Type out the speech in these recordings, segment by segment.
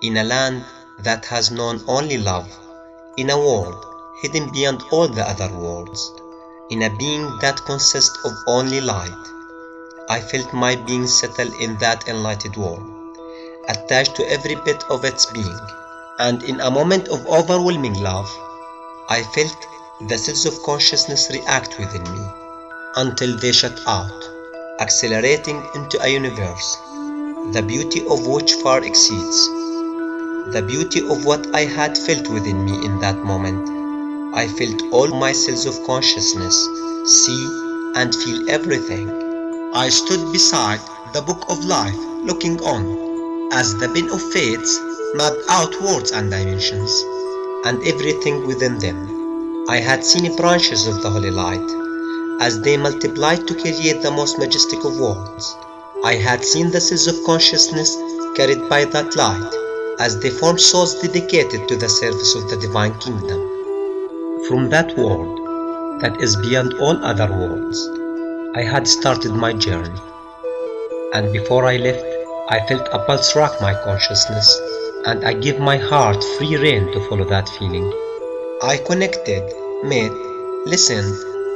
in a land that has known only love, in a world hidden beyond all the other worlds, in a being that consists of only light. I felt my being settle in that enlightened world, attached to every bit of its being, and in a moment of overwhelming love, I felt the cells of consciousness react within me until they shut out, accelerating into a universe, the beauty of which far exceeds the beauty of what I had felt within me in that moment. I felt all my cells of consciousness see and feel everything. I stood beside the book of life, looking on, as the pen of fates mapped out worlds and dimensions, and everything within them. I had seen branches of the holy light, as they multiplied to create the most majestic of worlds. I had seen the cells of consciousness carried by that light, as they formed souls dedicated to the service of the divine kingdom. From that world, that is beyond all other worlds, I had started my journey. And before I left, I felt a pulse rock my consciousness, and I gave my heart free rein to follow that feeling. I connected, met, listened,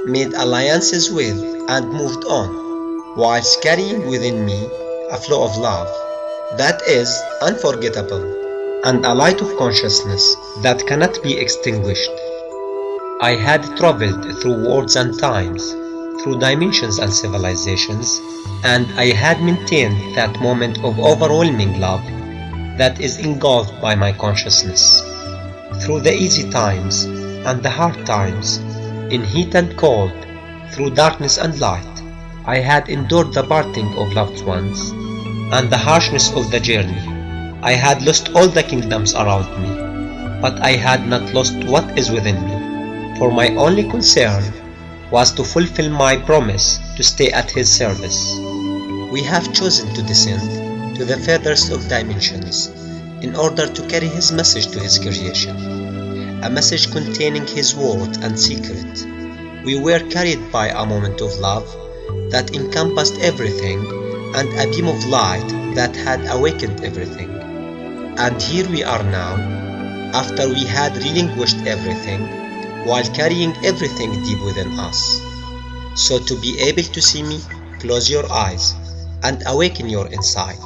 made alliances with, and moved on, whilst carrying within me a flow of love that is unforgettable, and a light of consciousness that cannot be extinguished. I had traveled through worlds and times, through dimensions and civilizations, and I had maintained that moment of overwhelming love that is engulfed by my consciousness. Through the easy times and the hard times, in heat and cold, through darkness and light, I had endured the parting of loved ones and the harshness of the journey. I had lost all the kingdoms around me, but I had not lost what is within me, for my only concern was to fulfill my promise to stay at His service. We have chosen to descend to the furthest of dimensions in order to carry His message to His creation, a message containing His word and secret. We were carried by a moment of love that encompassed everything, and a beam of light that had awakened everything. And here we are now, after we had relinquished everything, while carrying everything deep within us. So to be able to see me, close your eyes and awaken your insight,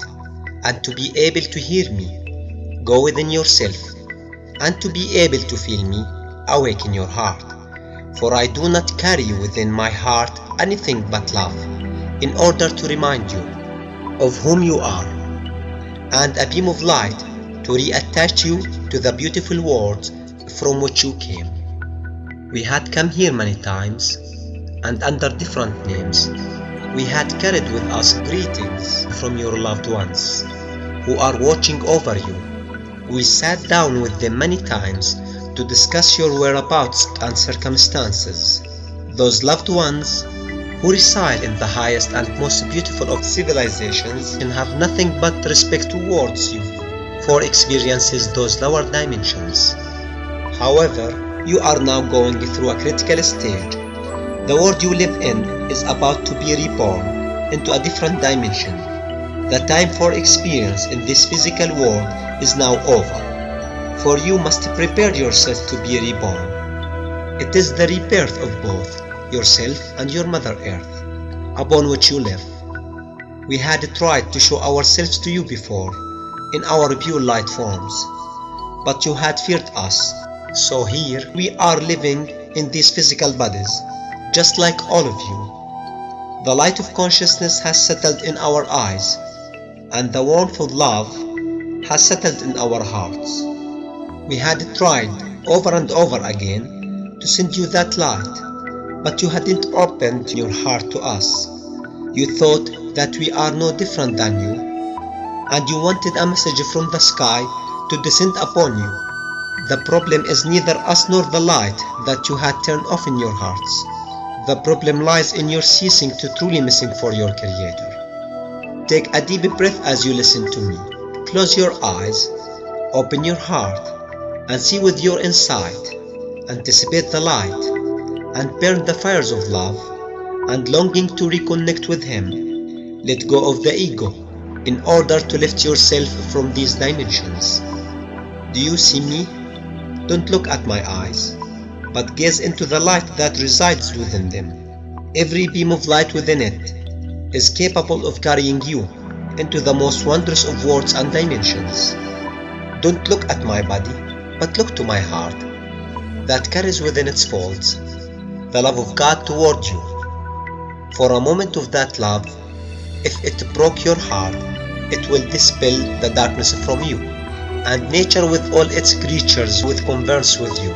and to be able to hear me, go within yourself, and to be able to feel me, awaken your heart. For I do not carry within my heart anything but love, in order to remind you of whom you are, and a beam of light to reattach you to the beautiful world from which you came. We had come here many times, and under different names. We had carried with us greetings from your loved ones, who are watching over you. We sat down with them many times to discuss your whereabouts and circumstances. Those loved ones who reside in the highest and most beautiful of civilizations and have nothing but respect towards you for experiences those lower dimensions. However, you are now going through a critical stage. The world you live in is about to be reborn into a different dimension. The time for experience in this physical world is now over, for you must prepare yourself to be reborn. It is the rebirth of both yourself and your Mother Earth, upon which you live. We had tried to show ourselves to you before, in our pure light forms, but you had feared us. So here we are living in these physical bodies, just like all of you. The light of consciousness has settled in our eyes, and the warmth of love has settled in our hearts. We had tried over and over again to send you that light, but you hadn't opened your heart to us. You thought that we are no different than you, and you wanted a message from the sky to descend upon you. The problem is neither us nor the light that you had turned off in your hearts. The problem lies in your ceasing to truly missing for your Creator. Take a deep breath as you listen to me. Close your eyes, open your heart, and see with your insight. Anticipate the light, and burn the fires of love and longing to reconnect with Him. Let go of the ego in order to lift yourself from these dimensions. Do you see me? Don't look at my eyes, but gaze into the light that resides within them. Every beam of light within it is capable of carrying you into the most wondrous of worlds and dimensions. Don't look at my body, but look to my heart that carries within its folds the love of God toward you. For a moment of that love, if it broke your heart, it will dispel the darkness from you, and nature with all its creatures would converse with you,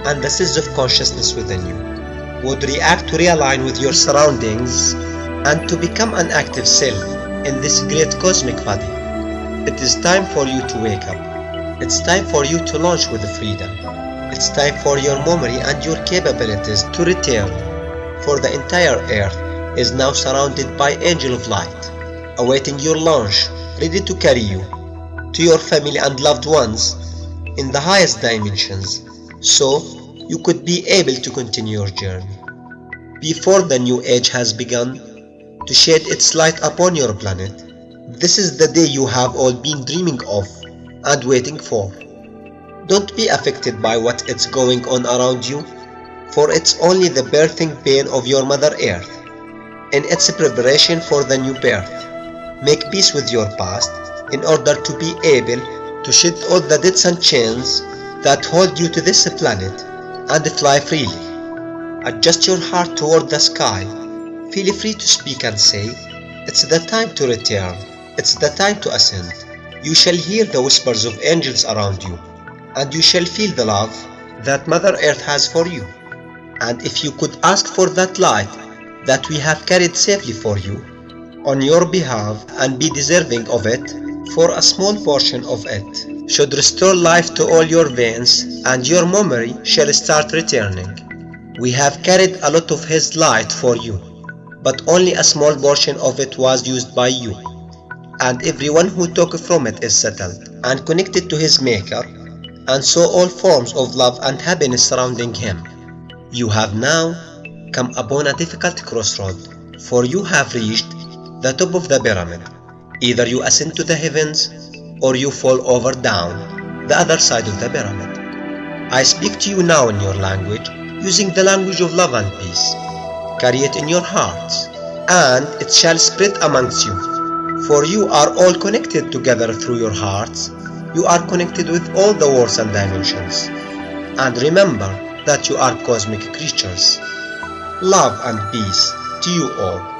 and the sense of consciousness within you would react to realign with your surroundings and to become an active self in this great cosmic body. It is time for you to wake up. It's time for you to launch with freedom. It's time for your memory and your capabilities to return, for the entire earth is now surrounded by angel of light, awaiting your launch, ready to carry you to your family and loved ones in the highest dimensions, so you could be able to continue your journey. Before the new age has begun to shed its light upon your planet, this is the day you have all been dreaming of and waiting for. Don't be affected by what is going on around you, for it's only the birthing pain of your Mother Earth in its preparation for the new birth. Make peace with your past in order to be able to shed all the debts and chains that hold you to this planet and fly freely. Adjust your heart toward the sky. Feel free to speak and say, it's the time to return. It's the time to ascend. You shall hear the whispers of angels around you, and you shall feel the love that Mother Earth has for you. And if you could ask for that light that we have carried safely for you on your behalf and be deserving of it, for a small portion of it should restore life to all your veins, and your memory shall start returning. We have carried a lot of His light for you, but only a small portion of it was used by you, and everyone who took from it is settled and connected to his Maker, and saw all forms of love and happiness surrounding him. You have now come upon a difficult crossroad, for you have reached the top of the pyramid. Either you ascend to the heavens, or you fall over down the other side of the pyramid. I speak to you now in your language, using the language of love and peace. Carry it in your hearts, and it shall spread amongst you, for you are all connected together through your hearts. You are connected with all the worlds and dimensions. And remember that you are cosmic creatures. Love and peace to you all.